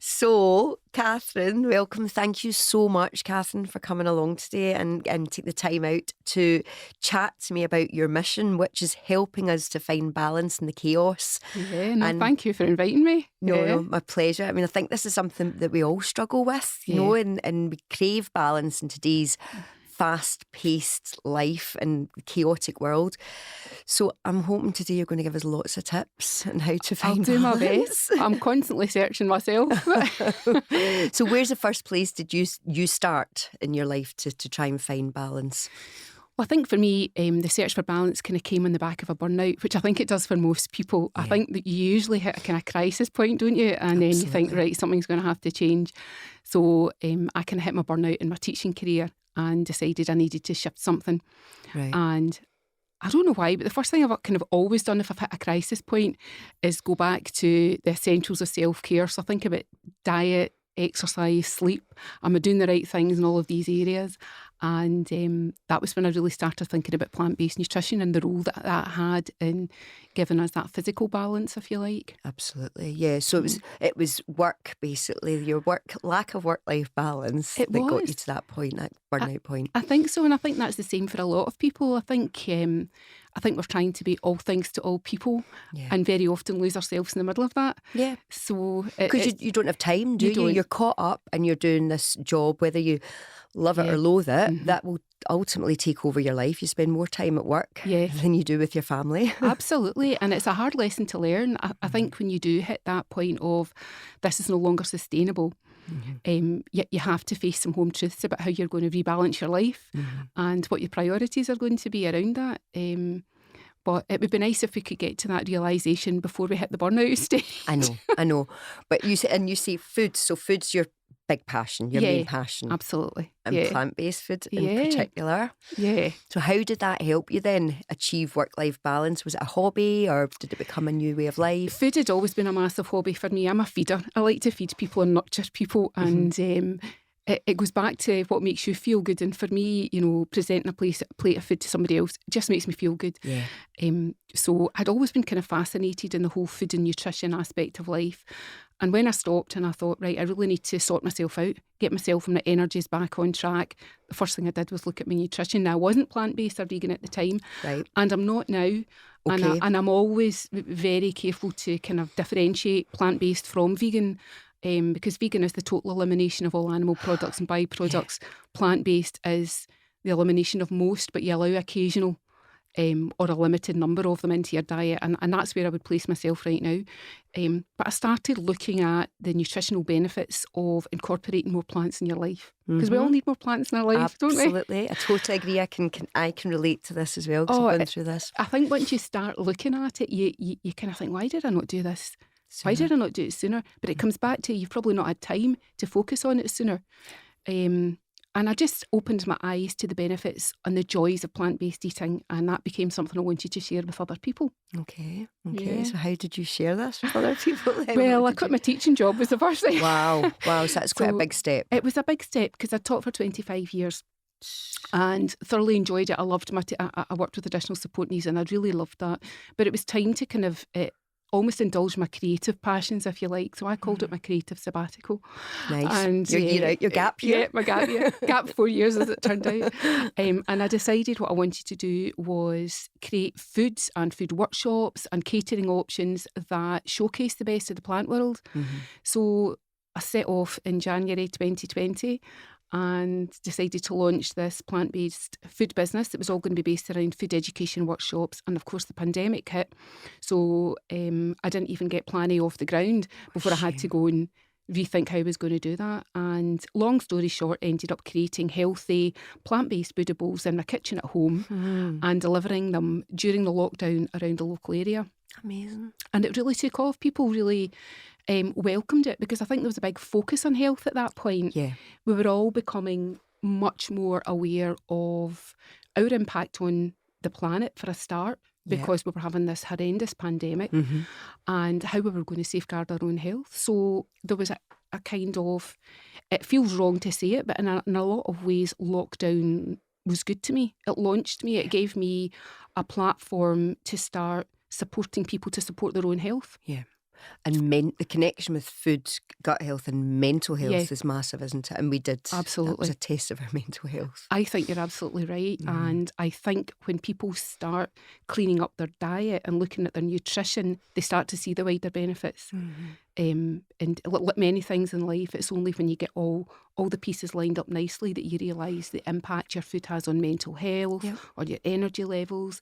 So, Catherine, welcome. Thank you so much, Catherine, for coming along today and take the time out to chat to me about your mission, which is helping us to find balance in the chaos. Yeah, no, And thank you for inviting me. No, my pleasure. I mean, I think this is something that we all struggle with, you know, and we crave balance in today's fast-paced life and chaotic world. So I'm hoping today you're going to give us lots of tips on how to find balance. I'll do my best. I'm constantly searching myself. So where's the first place did you start in your life to try and find balance? Well, I think for me, the search for balance kind of came on the back of a burnout, which I think it does for most people. I think that you usually hit a kind of crisis point, don't you? And then you think, right, something's going to have to change. So I kind of hit my burnout in my teaching career and decided I needed to shift something. Right. And I don't know why, but the first thing I've kind of always done if I've hit a crisis point is go back to the essentials of self-care. So I think about diet, exercise, sleep. Am I doing the right things in all of these areas? And that was when I really started thinking about plant-based nutrition and the role that had in giving us that physical balance, if you like. Absolutely, yeah. So it was work, basically, your lack of work-life balance that got you to that point, that burnout point. I think so, and I think that's the same for a lot of people. I think we're trying to be all things to all people, and very often lose ourselves in the middle of that. Yeah. So because you don't have time, do you? You're caught up and you're doing this job, whether you love it or loathe it, that will ultimately take over your life. You spend more time at work than you do with your family. Absolutely. And it's a hard lesson to learn. I think when you do hit that point of this is no longer sustainable, you have to face some home truths about how you're going to rebalance your life and what your priorities are going to be around that. But it would be nice if we could get to that realisation before we hit the burnout stage. I know. But you say food. So food's your big passion, your main passion. Absolutely. And plant-based food in particular. Yeah. So how did that help you then achieve work-life balance? Was it a hobby or did it become a new way of life? Food had always been a massive hobby for me. I'm a feeder. I like to feed people and nurture people. And it goes back to what makes you feel good. And for me, you know, presenting a plate of food to somebody else just makes me feel good. Yeah. So I'd always been kind of fascinated in the whole food and nutrition aspect of life. And when I stopped and I thought, right, I really need to sort myself out, get myself and my energies back on track, the first thing I did was look at my nutrition. Now, I wasn't plant-based or vegan at the time, and I'm not now. Okay. And I'm always very careful to kind of differentiate plant-based from vegan. Because vegan is the total elimination of all animal products and byproducts. Plant-based is the elimination of most, but you allow occasional or a limited number of them into your diet. And that's where I would place myself right now. But I started looking at the nutritional benefits of incorporating more plants in your life. Because we all need more plants in our life, don't we? Absolutely. I totally agree. I can relate to this as well because I've been through this. I think once you start looking at it, you kind of think, why did I not do this? Sooner. Why did I not do it sooner? But it comes back to you've probably not had time to focus on it sooner. And I just opened my eyes to the benefits and the joys of plant-based eating, and that became something I wanted to share with other people. Okay. Yeah. So how did you share this with other people then? Well, I quit my teaching job was the first thing. Wow. So that's quite a big step. It was a big step because I taught for 25 years. And thoroughly enjoyed it. I loved I worked with additional support needs and I really loved that. But it was time to kind of almost indulge my creative passions, if you like. So I called it my creative sabbatical. Nice. And you're out your gap year. Yeah, my gap year. Gap 4 years as it turned out. And I decided what I wanted to do was create foods and food workshops and catering options that showcase the best of the plant world. So I set off in January 2020 and decided to launch this plant-based food business that was all going to be based around food education workshops. And of course the pandemic hit, so I didn't even get Plan A off the ground before I had to go and rethink how I was going to do that. And long story short, ended up creating healthy plant-based Buddha bowls in my kitchen at home and delivering them during the lockdown around the local area. Amazing. And it really took off. People really welcomed it because I think there was a big focus on health at that point. Yeah. We were all becoming much more aware of our impact on the planet for a start because we were having this horrendous pandemic and how we were going to safeguard our own health. So there was a kind of, it feels wrong to say it, but in a lot of ways lockdown was good to me. It launched me. It gave me a platform to start supporting people to support their own health. Yeah. And the connection with food, gut health and mental health Yeah. is massive, isn't it? And we did. Absolutely. That was a test of our mental health. I think you're absolutely right. And I think when people start cleaning up their diet and looking at their nutrition, they start to see the wider benefits. And like many things in life, it's only when you get all the pieces lined up nicely that you realise the impact your food has on mental health or your energy levels.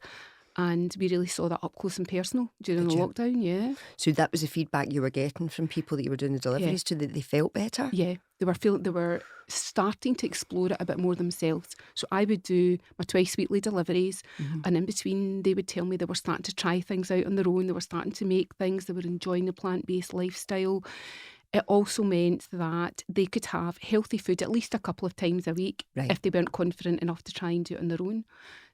And we really saw that up close and personal during the lockdown, yeah. So that was the feedback you were getting from people that you were doing the deliveries to, that they felt better? Yeah, they were starting to explore it a bit more themselves. So I would do my twice weekly deliveries, and in between they would tell me they were starting to try things out on their own, they were starting to make things, they were enjoying the plant-based lifestyle. It also meant that they could have healthy food at least a couple of times a week if they weren't confident enough to try and do it on their own.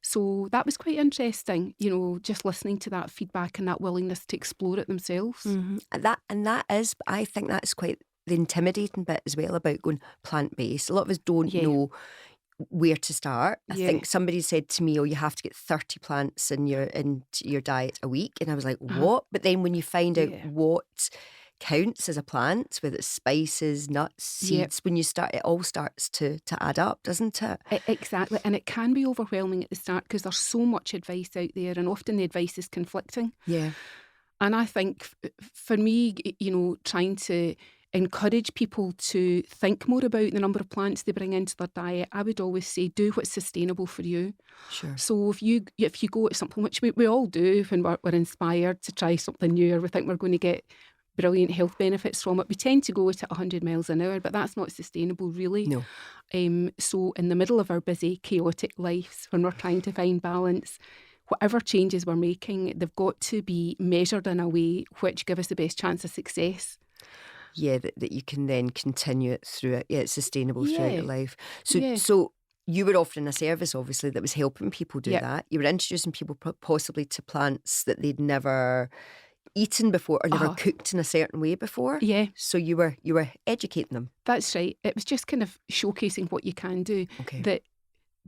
So that was quite interesting, just listening to that feedback and that willingness to explore it themselves. And that is, I think that's quite the intimidating bit as well about going plant-based. A lot of us don't know where to start. I think somebody said to me, you have to get 30 plants in your diet a week. And I was like, what? But then when you find out what counts as a plant, whether it's spices, nuts, seeds, when you start, it all starts to add up, doesn't it? Exactly. And it can be overwhelming at the start because there's so much advice out there and often the advice is conflicting. Yeah. And I think for me, trying to encourage people to think more about the number of plants they bring into their diet, I would always say do what's sustainable for you. Sure. So if you go at something, which we all do when we're inspired to try something new, or we think we're going to get brilliant health benefits from it, we tend to go at it 100 miles an hour, but that's not sustainable really. No. So in the middle of our busy, chaotic lives, when we're trying to find balance, whatever changes we're making, they've got to be measured in a way which give us the best chance of success. Yeah, that you can then continue it through it. Yeah, it's sustainable throughout your life. So you were offering a service, obviously, that was helping people do that. You were introducing people possibly to plants that they'd never eaten before or never cooked in a certain way before. Yeah. So you were educating them. That's right. It was just kind of showcasing what you can do. Okay.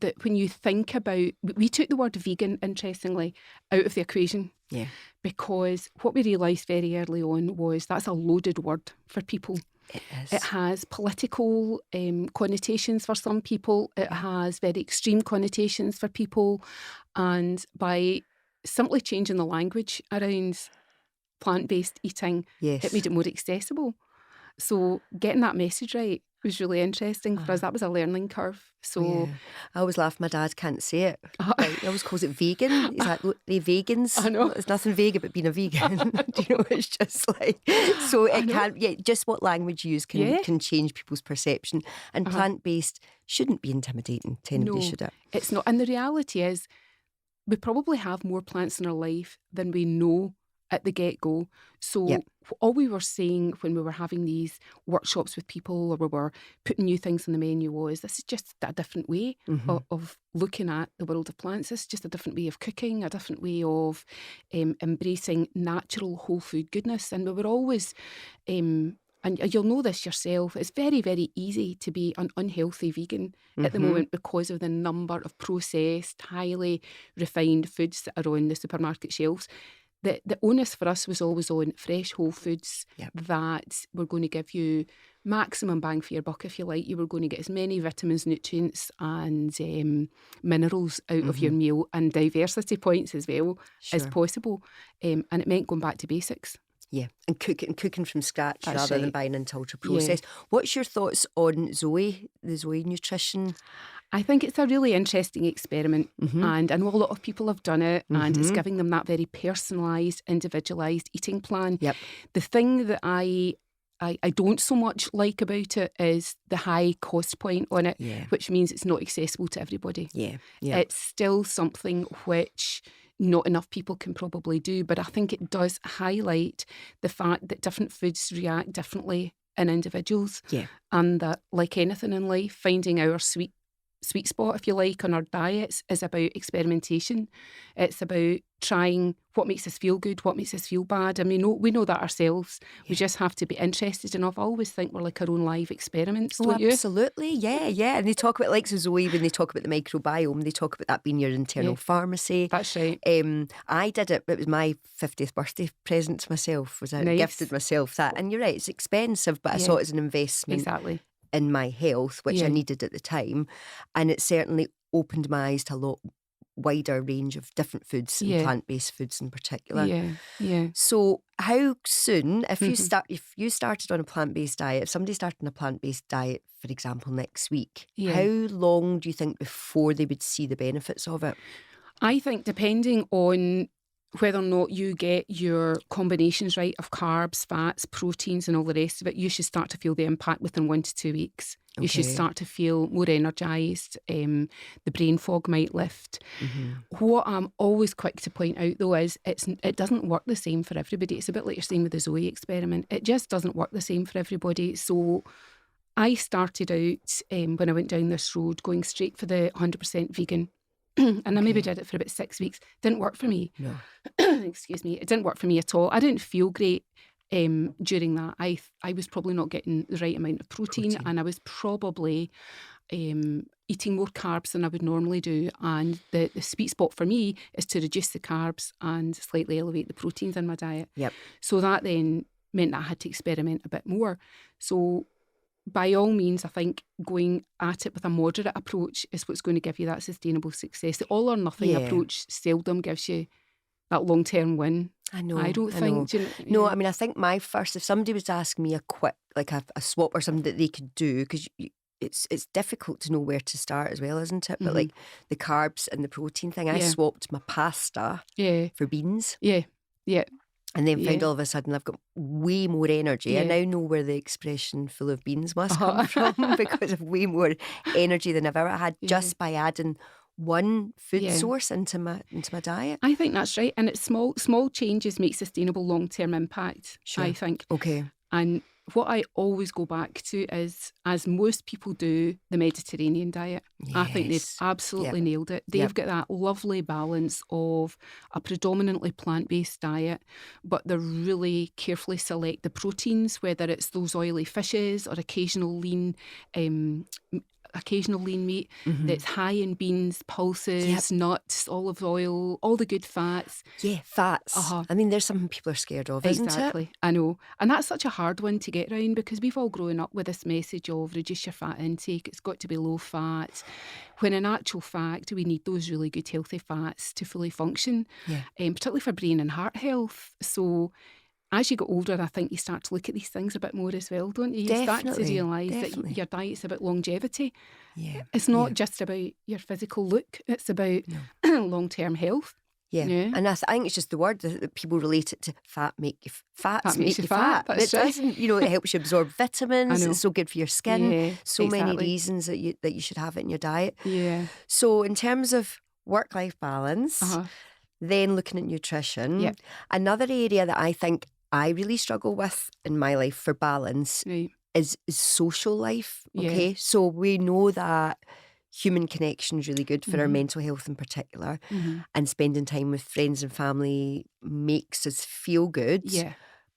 That when you think about, we took the word vegan, interestingly, out of the equation. Yeah. Because what we realised very early on was that's a loaded word for people. It is. It has political connotations for some people. It has very extreme connotations for people. And by simply changing the language around plant-based eating, it made it more accessible. So getting that message right was really interesting for us. That was a learning curve. So I always laugh. My dad can't say it. He always calls it vegan. He's like, they vegans. I know. There's nothing vegan about being a vegan. Do you know? It's just like, so it can. Yeah, just what language you use can change people's perception. And plant-based shouldn't be intimidating to anybody, should it? It's not. And the reality is, we probably have more plants in our life than we know at the get-go. So all we were saying when we were having these workshops with people or we were putting new things on the menu was, this is just a different way of looking at the world of plants. This is just a different way of cooking, a different way of embracing natural whole food goodness. And we were always... and you'll know this yourself, it's very, very easy to be an unhealthy vegan at the moment because of the number of processed, highly refined foods that are on the supermarket shelves. The onus for us was always on fresh whole foods that were going to give you maximum bang for your buck, if you like. You were going to get as many vitamins, nutrients and minerals out of your meal and diversity points as well as possible. And it meant going back to basics. Yeah, and cooking from scratch rather than buying into ultra processed. Yeah. What's your thoughts on Zoe, the Zoe nutrition? I think it's a really interesting experiment, and I know a lot of people have done it, and it's giving them that very personalised, individualised eating plan. Yep. The thing that I don't so much like about it is the high cost point on it, which means it's not accessible to everybody. Yeah. It's still something which not enough people can probably do, but I think it does highlight the fact that different foods react differently in individuals, and that, like anything in life, finding our sweet spot, if you like, on our diets is about experimentation. It's about trying what makes us feel good, what makes us feel bad. I mean, we know that ourselves. We just have to be interested enough. I always think we're like our own live experiments, don't you? Absolutely, yeah. And they talk about, like Zoe, when they talk about the microbiome, they talk about that being your internal pharmacy. That's right. I did it. It was my 50th birthday present to myself. I gifted myself that. And you're right, it's expensive, but I saw it as an investment in my health, which I needed at the time. And it certainly opened my eyes to a lot wider range of different foods and plant-based foods in particular. So how soon, if you started on a plant-based diet, if somebody started on a plant-based diet, for example, next week, how long do you think before they would see the benefits of it? I think depending on whether or not you get your combinations right of carbs, fats, proteins and all the rest of it, you should start to feel the impact within 1 to 2 weeks. You should start to feel more energised. The brain fog might lift. What I'm always quick to point out, though, is it doesn't work the same for everybody. It's a bit like you're saying with the Zoe experiment. It just doesn't work the same for everybody. So I started out, when I went down this road, going straight for the 100% vegan. And I maybe did it for about 6 weeks. Didn't work for me. No. Excuse me. It didn't work for me at all. I didn't feel great. During that, I was probably not getting the right amount of protein. And I was probably eating more carbs than I would normally do. And the sweet spot for me is to reduce the carbs and slightly elevate the proteins in my diet. So that then meant that I had to experiment a bit more. So by all means, I think going at it with a moderate approach is what's going to give you that sustainable success. The all or nothing approach seldom gives you that long-term win. I don't think. No, I mean, I think my first, if somebody was asking me a swap or something that they could do, because it's difficult to know where to start as well, isn't it? But like the carbs and the protein thing, I swapped my pasta for beans. And then found all of a sudden I've got way more energy. I now know where the expression full of beans must come from, because of way more energy than I've ever had just by adding one food source into my diet. I think that's right. And it's small changes make sustainable long-term impact, I think. And what I always go back to is, as most people do, the Mediterranean diet. I think they've absolutely nailed it. They've got that lovely balance of a predominantly plant-based diet, but they really carefully select the proteins, whether it's those oily fishes or occasional lean meat that's high in beans, pulses, nuts, olive oil, all the good fats. Fats. I mean, there's something people are scared of, isn't it? Exactly, I know. And that's such a hard one to get around, because we've all grown up with this message of reduce your fat intake, it's got to be low fat, when in actual fact we need those really good healthy fats to fully function, particularly for brain and heart health. So as you get older, I think you start to look at these things a bit more as well, don't you? You start to realise that your diet's about longevity. It's not just about your physical look, it's about long-term health. And I think it's just the word that people relate it to. Fats make you fat. But it doesn't, it helps you absorb vitamins. It's so good for your skin. Many reasons that you should have it in your diet. So in terms of work-life balance, then looking at nutrition, another area that I think I really struggle with in my life for balance is social life. So we know that human connection is really good for our mental health in particular, and spending time with friends and family makes us feel good.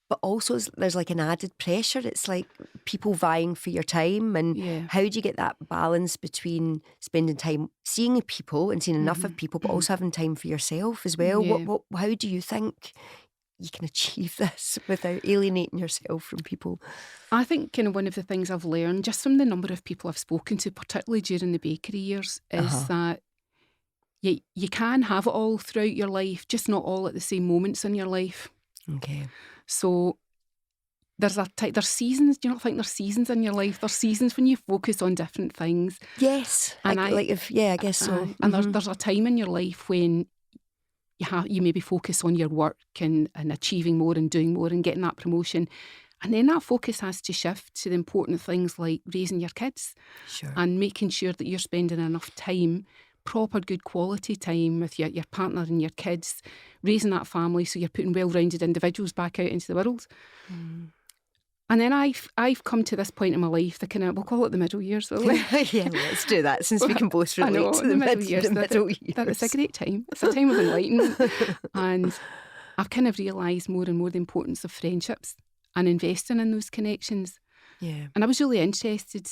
But also there's like an added pressure. It's like people vying for your time, and how do you get that balance between spending time seeing people and seeing enough of people, but also having time for yourself as well? How do you think you can achieve this without alienating yourself from people? I think kind of one of the things I've learned just from the number of people I've spoken to, particularly during the bakery years, is that you can have it all throughout your life, just not all at the same moments in your life. So there's seasons. Do you not think there's seasons in your life? There's seasons when you focus on different things. And I guess so. And there's a time in your life when you maybe focus on your work and achieving more and doing more and getting that promotion. And then that focus has to shift to the important things like raising your kids and making sure that you're spending enough time, proper good quality time with your partner and your kids, raising that family so you're putting well-rounded individuals back out into the world. And then I've come to this point in my life, the kind of, we'll call it the middle years. Yeah, let's do that, since we can both relate to the middle years. It's a great time. It's a time of enlightenment. And I've kind of realised more and more the importance of friendships and investing in those connections. Yeah. And I was really interested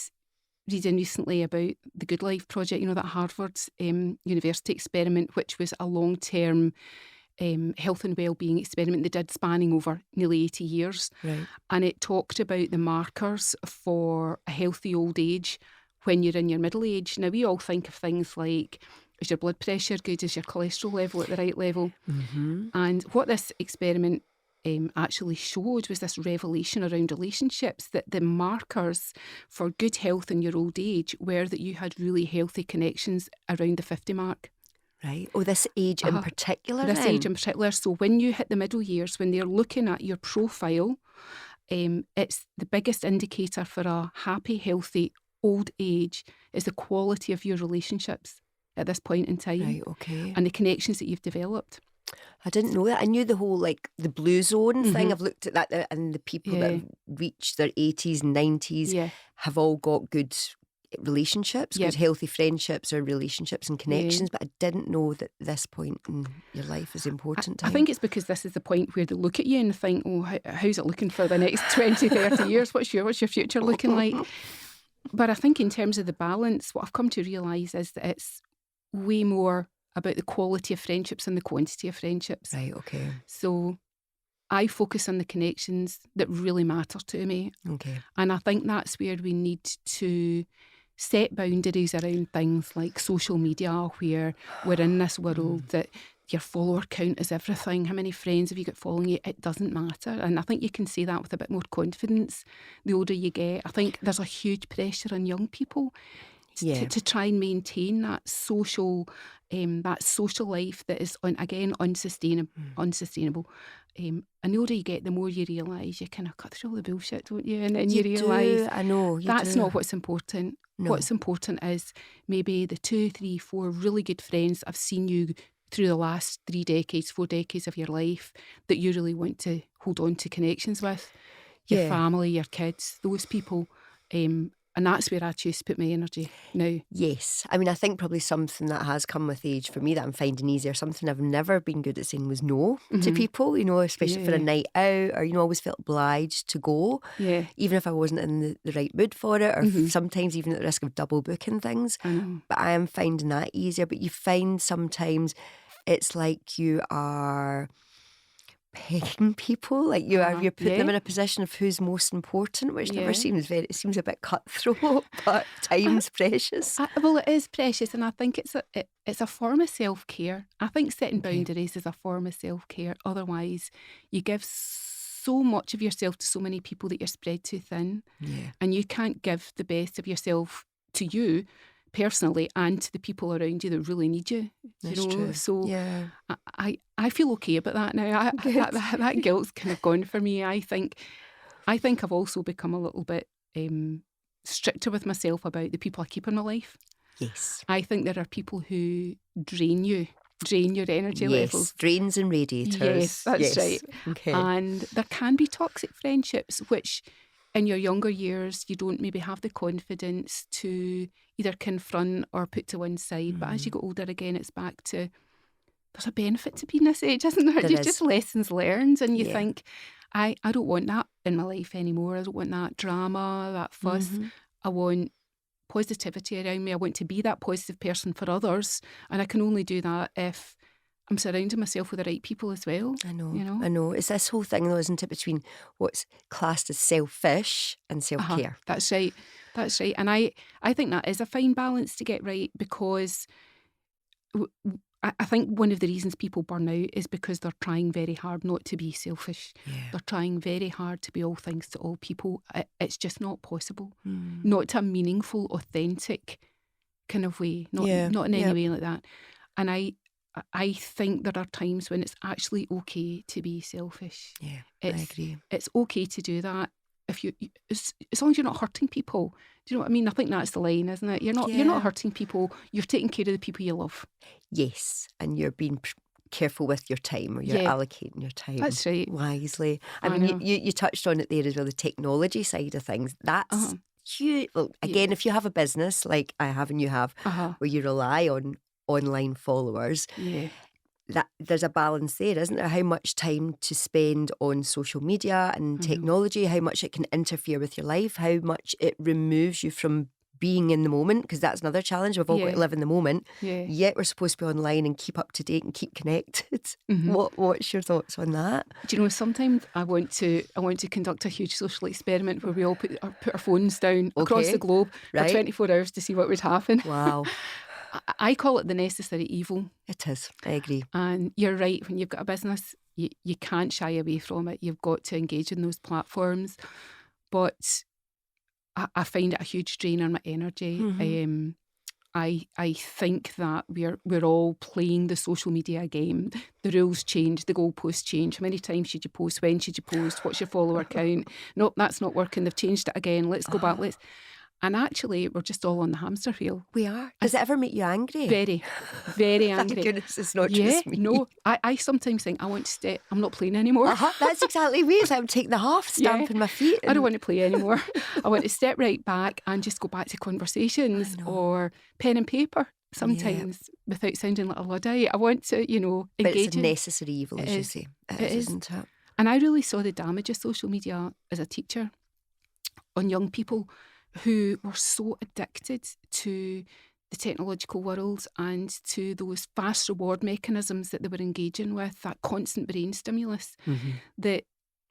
reading recently about the Good Life Project, that Harvard University experiment, which was a long-term health and wellbeing experiment they did spanning over nearly 80 years. Right. And it talked about the markers for a healthy old age when you're in your middle age. Now, we all think of things like, is your blood pressure good? Is your cholesterol level at the right level? Mm-hmm. And what this experiment actually showed was this revelation around relationships, that the markers for good health in your old age were that you had really healthy connections around the 50 mark. Right. Oh, this age in particular This then? age in particular. So when you hit the middle years, when they're looking at your profile, it's the biggest indicator for a happy, healthy old age is the quality of your relationships at this point in time. Right, okay. And the connections that you've developed. I didn't know that. I knew the whole, the blue zone thing. I've looked at that, and the people that have reached their 80s and 90s have all got good relationships, good healthy friendships or relationships and connections, but I didn't know that this point in your life is important. I think it's because this is the point where they look at you and think, oh, how's it looking for the next 20, 30 years? What's your future looking like? But I think in terms of the balance, what I've come to realise is that it's way more about the quality of friendships and the quantity of friendships. Right, okay. So I focus on the connections that really matter to me. Okay. And I think that's where we need to set boundaries around things like social media, where we're in this world that your follower count is everything. How many friends have you got following you? It doesn't matter. And I think you can say that with a bit more confidence the older you get. I think there's a huge pressure on young people to try and maintain that social life that is, again, unsustainable. And the older you get, the more you realise you kind of cut through all the bullshit, don't you? And then you realise that's not what's important. No. What's important is maybe the 2, 3, 4 really good friends I've seen you through the last 3 decades, 4 decades of your life that you really want to hold on to connections with. Your family, your kids, those people. And that's where I choose to put my energy now. Yes. I mean, I think probably something that has come with age for me that I'm finding easier, something I've never been good at saying was no to people, especially for a night out, or, always felt obliged to go, even if I wasn't in the right mood for it, or sometimes even at the risk of double booking things. But I am finding that easier. But you find sometimes it's like you are pegging people, you're putting them in a position of who's most important, which never seems it seems a bit cutthroat, but time's precious. Well, it is precious, and I think it's a form of self-care. I think setting boundaries is a form of self-care. Otherwise, you give so much of yourself to so many people that you're spread too thin, and you can't give the best of yourself to you personally and to the people around you that really need you. That's true. So I feel okay about that now. That guilt's kind of gone for me. I think I've also become a little bit stricter with myself about the people I keep in my life. Yes. I think there are people who drain your energy levels. Drains and radiators. Yes, that's right. Okay. And there can be toxic friendships, which in your younger years, you don't maybe have the confidence to either confront or put to one side. But as you get older again, it's back to, there's a benefit to being this age, isn't there? There's just lessons learned. And you think, I don't want that in my life anymore. I don't want that drama, that fuss. I want positivity around me. I want to be that positive person for others. And I can only do that if I'm surrounding myself with the right people as well. I know. It's this whole thing, though, isn't it, between what's classed as selfish and self-care. That's right. And I think that is a fine balance to get right, because I think one of the reasons people burn out is because they're trying very hard not to be selfish. They're trying very hard to be all things to all people. It's just not possible. Not to a meaningful, authentic kind of way. Not in any way like that. And I think there are times when it's actually okay to be selfish. Yeah, I agree. It's okay to do that if as long as you're not hurting people. Do you know what I mean? I think that's the line, isn't it? You're not hurting people. You're taking care of the people you love. Yes, and you're being careful with your time, or you're allocating your time That's right. wisely. I mean, you touched on it there as well, the technology side of things. That's huge. Well, again, if you have a business like I have and you have, where you rely on online followers, that there's a balance there, isn't there? How much time to spend on social media and technology, how much it can interfere with your life, how much it removes you from being in the moment, because that's another challenge. We've all got to live in the moment, yet we're supposed to be online and keep up to date and keep connected. What's your thoughts on that? Do you know, sometimes I want to conduct a huge social experiment where we all put our phones down across the globe for 24 hours to see what would happen. Wow. I call it the necessary evil. It is. I agree. And you're right, when you've got a business, you can't shy away from it. You've got to engage in those platforms. But I find it a huge drain on my energy. I think that we're all playing the social media game. The rules change, the goalposts change. How many times should you post? When should you post? What's your follower count? Nope, that's not working. They've changed it again. Let's go back. And actually, we're just all on the hamster wheel. We are. Does it ever make you angry? Very, very angry. Thank goodness it's not just me. No, I sometimes think I want to stay. I'm not playing anymore. That's exactly me. It's like I'm taking the half, stamping my feet. I don't want to play anymore. I want to step right back and just go back to conversations or pen and paper sometimes without sounding like a Luddite. I want to, engage. But it's a necessary evil, as you say. It is, isn't it? And I really saw the damage of social media as a teacher on young people who were so addicted to the technological world and to those fast reward mechanisms that they were engaging with, that constant brain stimulus, that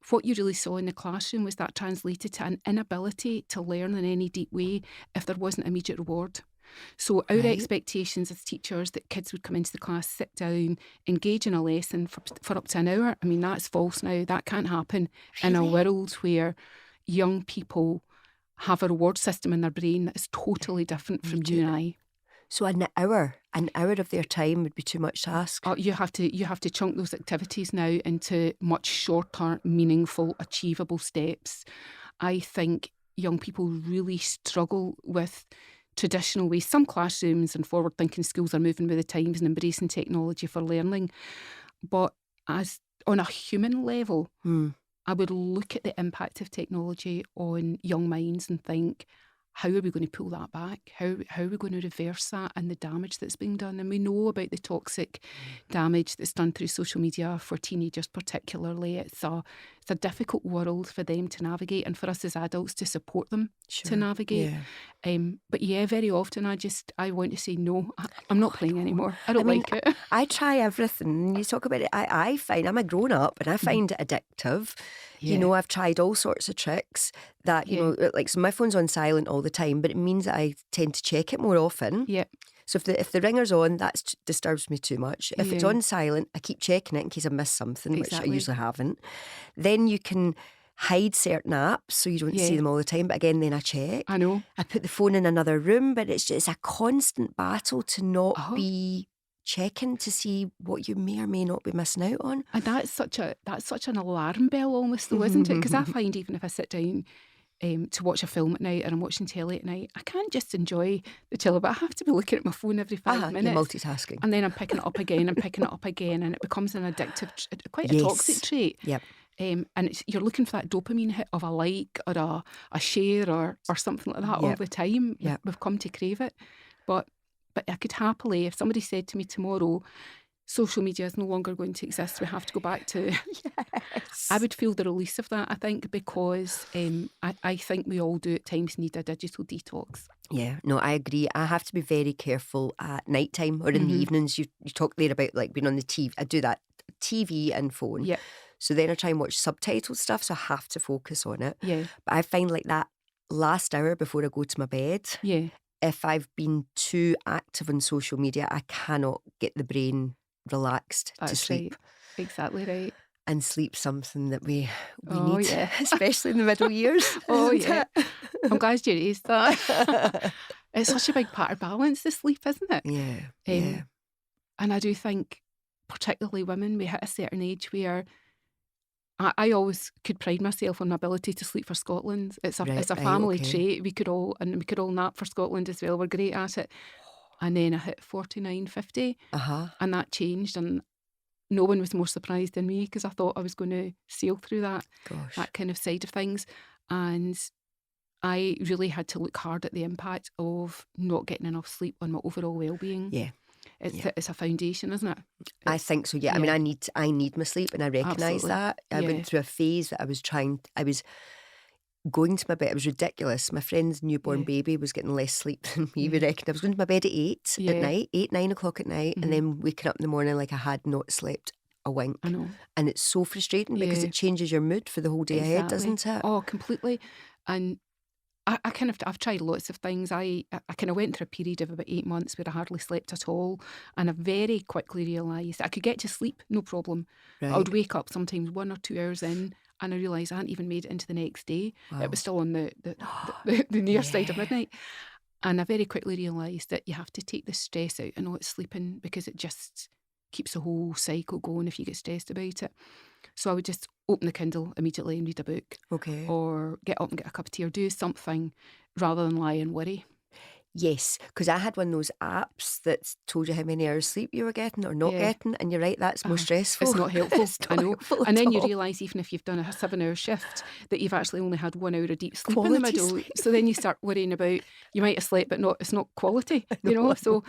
what you really saw in the classroom was that translated to an inability to learn in any deep way if there wasn't immediate reward. So our expectations as teachers that kids would come into the class, sit down, engage in a lesson for up to an hour, I mean, that's false now. That can't happen in a world where young people have a reward system in their brain that is totally different from you and I. So an hour of their time would be too much to ask. You have to chunk those activities now into much shorter, meaningful, achievable steps. I think young people really struggle with traditional ways. Some classrooms and forward-thinking schools are moving with the times and embracing technology for learning. But as on a human level, I would look at the impact of technology on young minds and think, how are we going to pull that back? How are we going to reverse that and the damage that's being done? And we know about the toxic damage that's done through social media for teenagers particularly. It's a difficult world for them to navigate and for us as adults to support them to navigate. But very often I want to say, no, I'm not playing anymore. I don't like it. I try everything. You talk about it. I find I'm a grown-up and I find it addictive. You know, I've tried all sorts of tricks that, so my phone's on silent all the time, but it means that I tend to check it more often. Yeah. So if the ringer's on, that disturbs me too much. If it's on silent, I keep checking it in case I miss something, which I usually haven't. Then you can hide certain apps so you don't see them all the time. But again, then I check. I know. I put the phone in another room, but it's a constant battle to not be checking to see what you may or may not be missing out on. And that's such an alarm bell almost though, isn't it? Because I find even if I sit down to watch a film at night and I'm watching telly at night, I can't just enjoy the telly, but I have to be looking at my phone every 5 minutes. You're multitasking. And then I'm picking it up again and picking it up again, and it becomes an addictive, quite a toxic trait. Yep. And you're looking for that dopamine hit of a like or a share or something like that all the time. Yep. We've come to crave it. But I could happily, if somebody said to me tomorrow, social media is no longer going to exist, we have to go back to... I would feel the release of that, I think, because I think we all do at times need a digital detox. Yeah, no, I agree. I have to be very careful at night time or in the evenings. You talk there about like being on the TV. I do that, TV and phone. Yeah. So then I try and watch subtitled stuff, so I have to focus on it. Yeah. But I find like that last hour before I go to my bed, if I've been too active on social media, I cannot get the brain relaxed to sleep. Right. Exactly right. And sleep's something that we need, especially in the middle years. I'm glad you raised that. It's such a big part of balance, the sleep, isn't it? Yeah. And I do think, particularly women, we hit a certain age where I always could pride myself on my ability to sleep for Scotland. It's a family trait. We could all nap for Scotland as well. We're great at it. And then I hit 49, 50 and that changed, and no one was more surprised than me, because I thought I was going to sail through that Gosh. kind of side of things. And I really had to look hard at the impact of not getting enough sleep on my overall well-being. Yeah. It's a foundation, isn't it? I think so, yeah. I mean, I need my sleep, and I recognise that. I went through a phase that I was going to my bed. It was ridiculous. My friend's newborn baby was getting less sleep than me. We reckoned I was going to my bed at 8 at night, 9 o'clock at night, and then waking up in the morning like I had not slept a wink. I know. And it's so frustrating because it changes your mood for the whole day ahead, doesn't it? Oh, completely. And I've tried lots of things. I kind of went through a period of about 8 months where I hardly slept at all, and I very quickly realised I could get to sleep, no problem. Right. I would wake up sometimes 1 or 2 hours in, and I realised I hadn't even made it into the next day. Wow. It was still on the near side of midnight. And I very quickly realised that you have to take the stress out and not sleeping, because it just keeps the whole cycle going if you get stressed about it. So I would just open the Kindle immediately and read a book. Okay. Or get up and get a cup of tea or do something rather than lie and worry. Yes, because I had one of those apps that told you how many hours sleep you were getting or not getting, and you're right, that's more stressful. It's not helpful. It's not I know. helpful and at then you all. realise, even if you've done a 7-hour shift, that you've actually only had 1 hour of deep sleep Quality in the middle. sleep. So then you start worrying about, you might have slept, but it's not quality. You know. So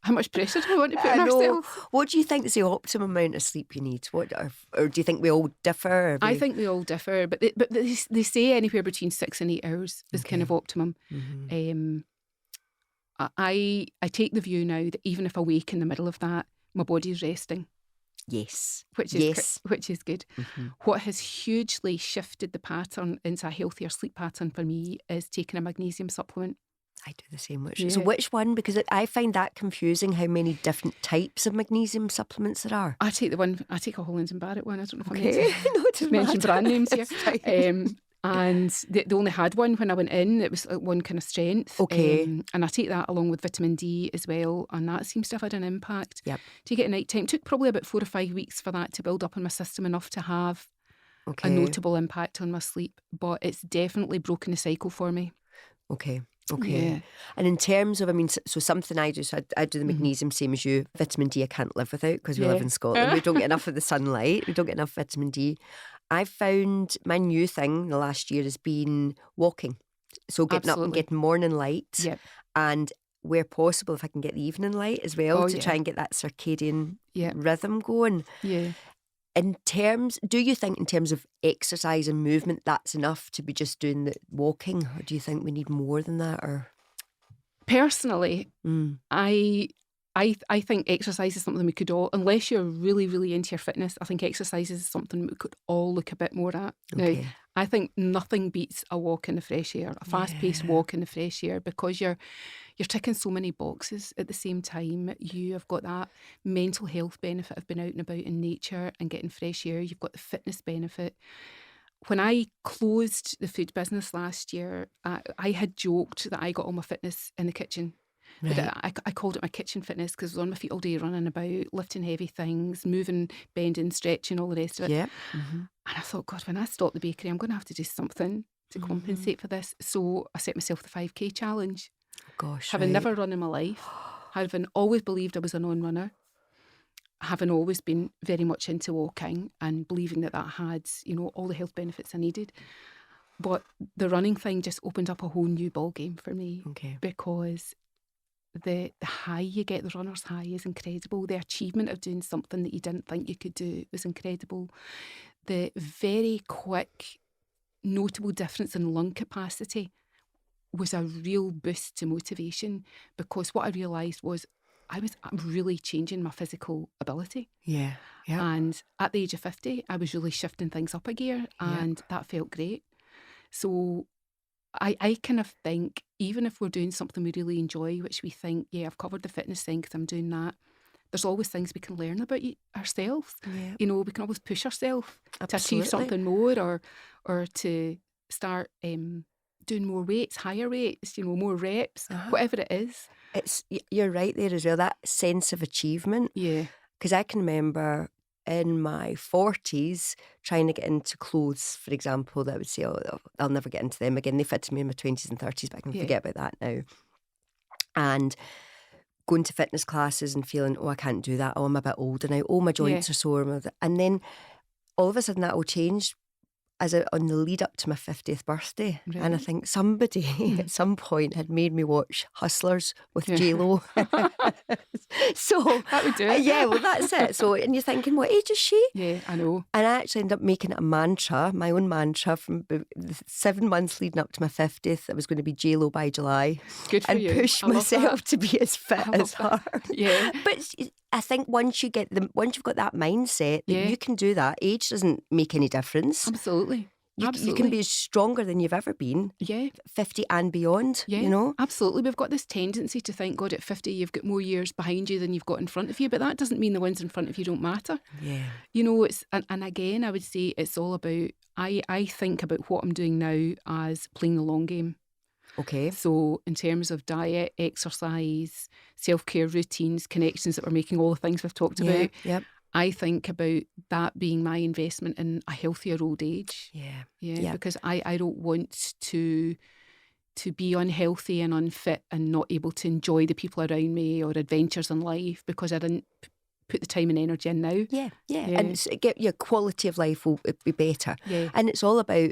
how much pressure do we want to put on ourselves? What do you think is the optimum amount of sleep you need? Or do you think we all differ? I think we all differ, but they say anywhere between 6 and 8 hours is kind of optimum. I take the view now that even if I wake in the middle of that, my body's resting. Yes. Which is good. What has hugely shifted the pattern into a healthier sleep pattern for me is taking a magnesium supplement. I do the same. So which one? Because I find that confusing how many different types of magnesium supplements there are. I take a Hollands and Barrett one. I don't know if I meant to mention brand names here. And they only had one when I went in. It was one kind of strength. Okay. And I take that along with vitamin D as well, and that seems to have had an impact. Yep. Take it at night time. It took probably about 4 or 5 weeks for that to build up in my system enough to have a notable impact on my sleep. But it's definitely broken the cycle for me. Okay. Yeah. And in terms of, so something I do, I do the magnesium, same as you. Vitamin D I can't live without, because we live in Scotland. We don't get enough of the sunlight. We don't get enough vitamin D. I've found my new thing the last year has been walking. So getting up and getting morning light. Yep. And where possible, if I can get the evening light as well, to try and get that circadian rhythm going. Yeah. Do you think in terms of exercise and movement, that's enough to be just doing the walking? Or do you think we need more than that? Or personally, I think exercise is something we could all, unless you're really, really into your fitness, I think exercise is something we could all look a bit more at. Okay. Now, I think nothing beats a walk in the fresh air, a fast-paced walk in the fresh air, because you're ticking so many boxes at the same time. You have got that mental health benefit of being out and about in nature and getting fresh air. You've got the fitness benefit. When I closed the food business last year, I had joked that I got all my fitness in the kitchen. Right. But I called it my kitchen fitness because I was on my feet all day, running about, lifting heavy things, moving, bending, stretching, all the rest of it. Yeah. And I thought, God, when I stop the bakery, I'm going to have to do something to compensate for this. So I set myself the 5K challenge. Gosh, having never run in my life, having always believed I was a non-runner, having always been very much into walking and believing that had, all the health benefits I needed. But the running thing just opened up a whole new ballgame for me. Okay. Because the high you get, the runner's high, is incredible. The achievement of doing something that you didn't think you could do was incredible. The very quick, notable difference in lung capacity was a real boost to motivation, because what I realised was I'm really changing my physical ability. Yeah. And at the age of 50, I was really shifting things up a gear, and that felt great. So I kind of think, even if we're doing something we really enjoy, which we think, I've covered the fitness thing because I'm doing that, there's always things we can learn about ourselves. Yeah. We can always push ourselves to achieve something more, or to start doing more weights, higher weights, more reps, whatever it is. You're right there as well, that sense of achievement. Yeah. Because I can remember in my 40s trying to get into clothes, for example, that I would say, I'll never get into them again. They fitted me in my 20s and 30s, but I can forget about that now. And going to fitness classes and feeling, I can't do that. I'm a bit older now. My joints are sore. And then all of a sudden that will change on the lead up to my 50th birthday. Right. And I think somebody at some point had made me watch Hustlers with J-Lo. So that would do it. Yeah, well, that's it. So, and you're thinking, what age is she? Yeah, I know. And I actually ended up making it a mantra, my own mantra, from the 7 months leading up to my 50th. It was going to be J-Lo by July. Good for and you. And push myself to be as fit as her. Yeah. But I think once you've got that mindset that you can do that, age doesn't make any difference. Absolutely. You can be stronger than you've ever been. Yeah. 50 and beyond, yeah, you know? Absolutely. We've got this tendency to think, God, at 50 you've got more years behind you than you've got in front of you, but that doesn't mean the ones in front of you don't matter. Yeah. You know, and again, I would say it's all about, I think about what I'm doing now as playing the long game. Okay. So in terms of diet, exercise, self-care routines, connections that we're making, all the things we've talked about, Yep. I think about that being my investment in a healthier old age. Yeah. Because I don't want to be unhealthy and unfit and not able to enjoy the people around me or adventures in life because I didn't put the time and energy in now. Yeah. And your quality of life will be better. Yeah. And it's all about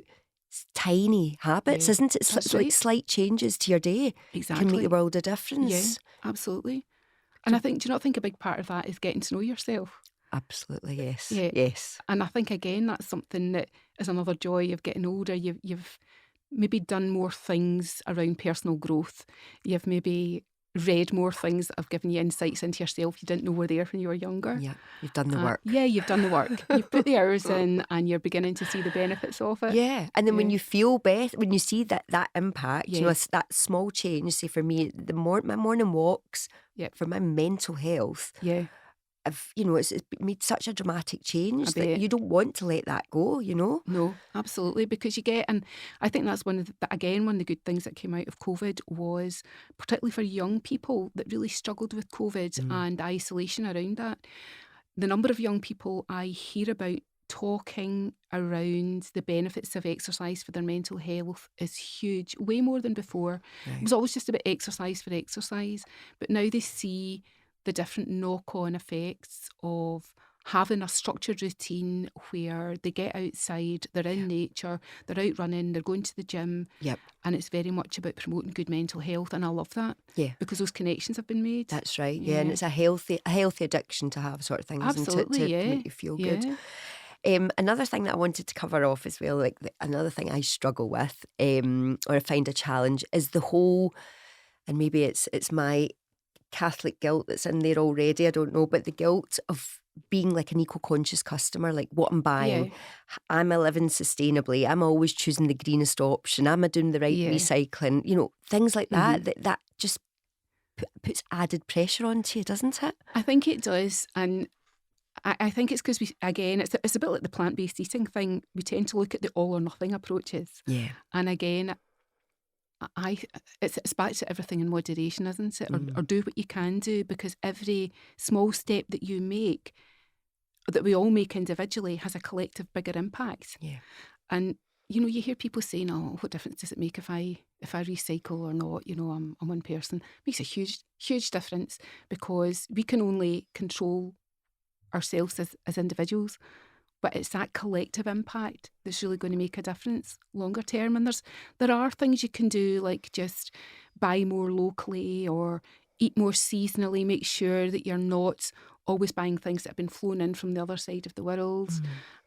tiny habits, isn't it? That's like right. slight changes to your day Exactly. can make the world a difference. Yeah, absolutely. And I think, do you not think a big part of that is getting to know yourself? Absolutely, yes. Yeah. Yes. And I think, again, that's something that is another joy of getting older. You've maybe done more things around personal growth. You've maybe read more things that have given you insights into yourself you didn't know were there when you were younger. Yeah, you've done the work. Yeah, you've done the work. You've put the hours in and you're beginning to see the benefits of it. Yeah, and then when you feel better, when you see that impact, you know, that small change, say for me, my morning walks, for my mental health, it's made such a dramatic change that you don't want to let that go, you know? No, absolutely, because and I think that's one of the good things that came out of COVID was, particularly for young people that really struggled with COVID and isolation around that, the number of young people I hear about talking around the benefits of exercise for their mental health is huge, way more than before. Right. It was always just about exercise for exercise, but now they see the different knock-on effects of having a structured routine where they get outside, they're in nature, they're out running, they're going to the gym, and it's very much about promoting good mental health, and I love that. Yeah, because those connections have been made. That's right. Yeah, and it's a healthy addiction to have sort of things. Absolutely, to make you feel good. Another thing that I wanted to cover off as well, another thing I struggle with, or I find a challenge, is the whole, and maybe it's my Catholic guilt that's in there already, I don't know, but the guilt of being like an eco-conscious customer, like what I'm buying. Am I living sustainably? Am I always choosing the greenest option? Am I doing the right recycling? You know, things like that, that just puts added pressure onto you, doesn't it? I think it does, and I think it's because it's a bit like the plant-based eating thing. We tend to look at the all or nothing approaches. Yeah. And again, it's back to everything in moderation, isn't it? Or do what you can do, because every small step that you make, that we all make individually, has a collective bigger impact. Yeah. And you know, you hear people saying, "Oh, what difference does it make if I recycle or not?" You know, I'm one person. It makes a huge difference, because we can only control ourselves as individuals. But it's that collective impact that's really going to make a difference longer term. And there are things you can do, like just buy more locally or eat more seasonally. Make sure that you're not always buying things that have been flown in from the other side of the world.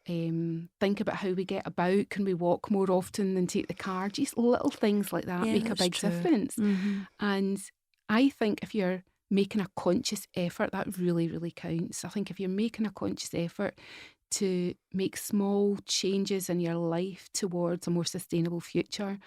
Think about how we get about. Can we walk more often than take the car? Just little things like that make a big difference. And I think if you're making a conscious effort, that really, really counts. I think if you're making a conscious effort to make small changes in your life towards a more sustainable future,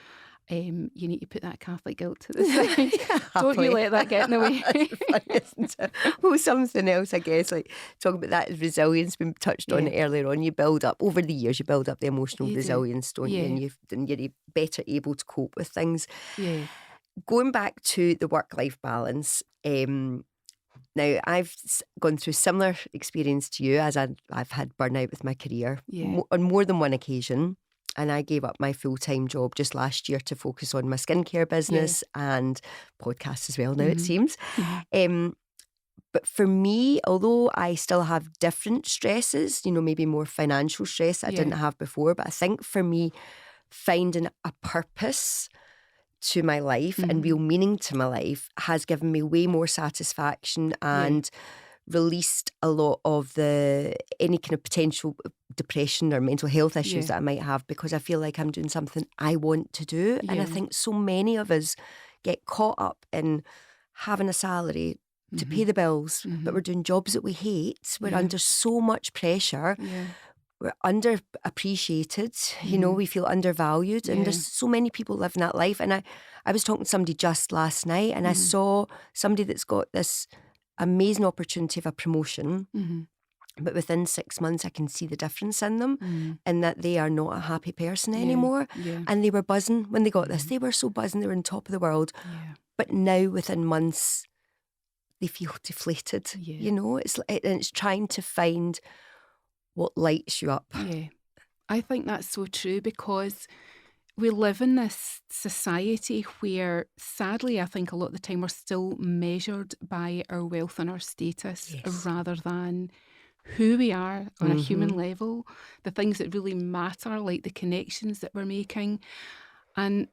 you need to put that Catholic guilt to the side. Don't you let that get in the way. That's funny, isn't it? Well, something else, I guess, like talking about that resilience, we touched on it earlier on. You build up, over the years, you build up the emotional resilience, don't you? And you're better able to cope with things. Yeah. Going back to the work-life balance, now, I've gone through similar experience to you, as I've had burnout with my career on more than one occasion. and I gave up my full-time job just last year to focus on my skincare business and podcasts as well now, it seems. But for me, although I still have different stresses, maybe more financial stress that I didn't have before, but I think for me, finding a purpose to my life and real meaning to my life has given me way more satisfaction and released a lot of any kind of potential depression or mental health issues that I might have, because I feel like I'm doing something I want to do. And I think so many of us get caught up in having a salary to pay the bills, but we're doing jobs that we hate. We're under so much pressure. We're underappreciated, we feel undervalued, and there's so many people living that life. And I was talking to somebody just last night, and I saw somebody that's got this amazing opportunity of a promotion, but within 6 months I can see the difference in them, and that they are not a happy person anymore. And they were buzzing when they got this. They were so buzzing, they were on top of the world. But now within months they feel deflated. It's trying to find what lights you up. I think that's so true, because we live in this society where, sadly, I think a lot of the time we're still measured by our wealth and our status rather than who we are on a human level, the things that really matter, like the connections that we're making. And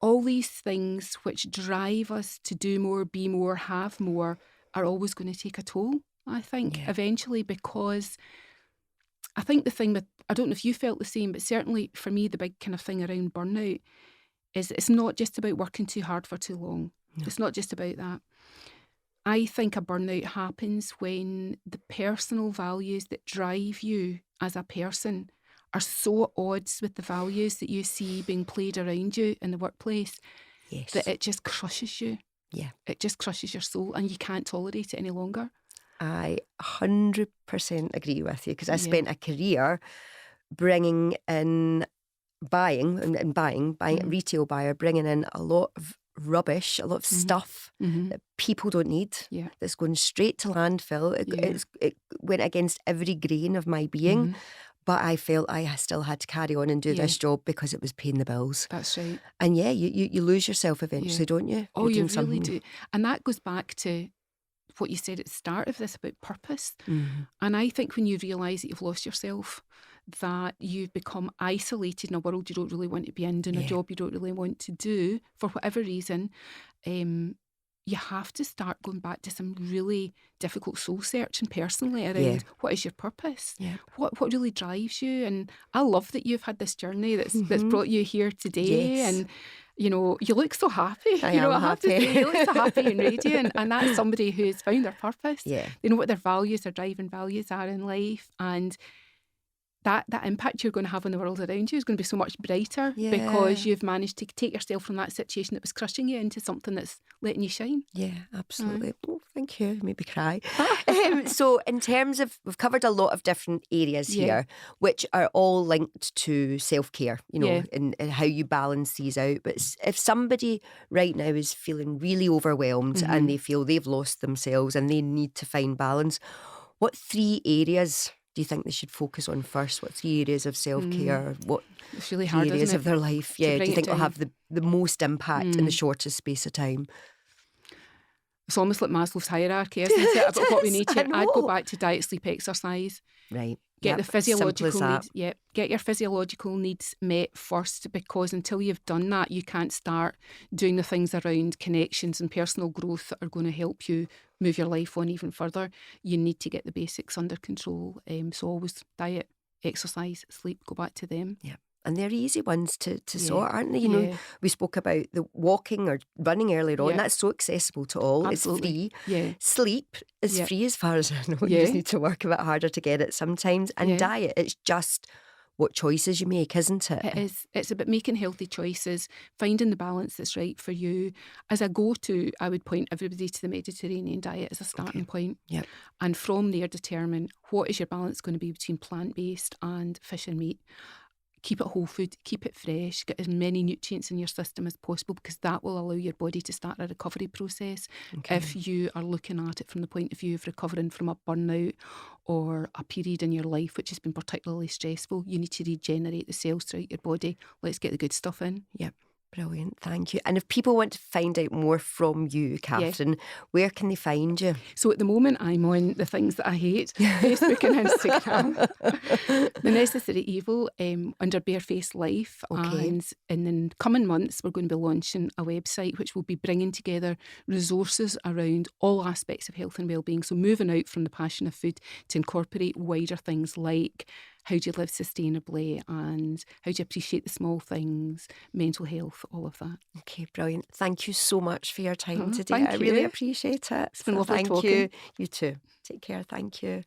all these things which drive us to do more, be more, have more, are always going to take a toll, I think, eventually, because I think the thing with, I don't know if you felt the same, but certainly for me, the big kind of thing around burnout is it's not just about working too hard for too long. No. It's not just about that. I think a burnout happens when the personal values that drive you as a person are so at odds with the values that you see being played around you in the workplace that it just crushes you. It just crushes your soul, and you can't tolerate it any longer. I 100% agree with you, because I spent a career bringing in buying, retail buyer, bringing in a lot of rubbish, a lot of stuff that people don't need, that's going straight to landfill. It went against every grain of my being, but I felt I still had to carry on and do this job because it was paying the bills. That's right. And you lose yourself eventually, don't you? Oh, you really do. And that goes back to what you said at the start of this about purpose. And I think when you realise that you've lost yourself, that you've become isolated in a world you don't really want to be in, doing a job you don't really want to do, for whatever reason, you have to start going back to some really difficult soul searching personally around what is your purpose? What really drives you? And I love that you've had this journey that's brought you here today. And you look so happy. I have to say, you look so happy and radiant. And that's somebody who's found their purpose. They know what their values, their driving values are in life. And that impact you're going to have on the world around you is going to be so much brighter because you've managed to take yourself from that situation that was crushing you into something that's letting you shine. Yeah, absolutely. Oh, thank you. Made me cry. So in terms of, we've covered a lot of different areas here, which are all linked to self-care, and how you balance these out. But if somebody right now is feeling really overwhelmed and they feel they've lost themselves and they need to find balance, what 3 areas do you think they should focus on first? What 3 areas of self-care? What it's really hard, areas of their life? Do you think will have the most impact in the shortest space of time? It's almost like Maslow's hierarchy, isn't it? About what we need to. I'd go back to diet, sleep, exercise. Right. Get the physiological needs. Get your physiological needs met first, because until you've done that, you can't start doing the things around connections and personal growth that are going to help you move your life on even further. You need to get the basics under control. So always diet, exercise, sleep. Go back to them. Yeah. And they're easy ones to sort, aren't they? We spoke about the walking or running earlier on. That's so accessible to all. Absolutely. It's free. Sleep is free as far as I know. You just need to work a bit harder to get it sometimes. And diet, it's just what choices you make, isn't it? It is. It's about making healthy choices, finding the balance that's right for you. As a go-to, I would point everybody to the Mediterranean diet as a starting point. Yep. And from there determine what is your balance going to be between plant-based and fish and meat. keep it whole food, keep it fresh, get as many nutrients in your system as possible, because that will allow your body to start a recovery process. Okay. If you are looking at it from the point of view of recovering from a burnout or a period in your life which has been particularly stressful, you need to regenerate the cells throughout your body. Let's get the good stuff in. Yep. Brilliant, thank you. And if people want to find out more from you, Catherine, where can they find you? So at the moment, I'm on the things that I hate, Facebook and Instagram. The Necessary Evil under Barefaced Life. Okay. And in the coming months, we're going to be launching a website which will be bringing together resources around all aspects of health and wellbeing. So moving out from the passion of food to incorporate wider things like how do you live sustainably and how do you appreciate the small things, mental health, all of that. Okay, brilliant. Thank you so much for your time today. Thank I you. really appreciate it. It's been lovely thank talking. you. You too. Take care. Thank you.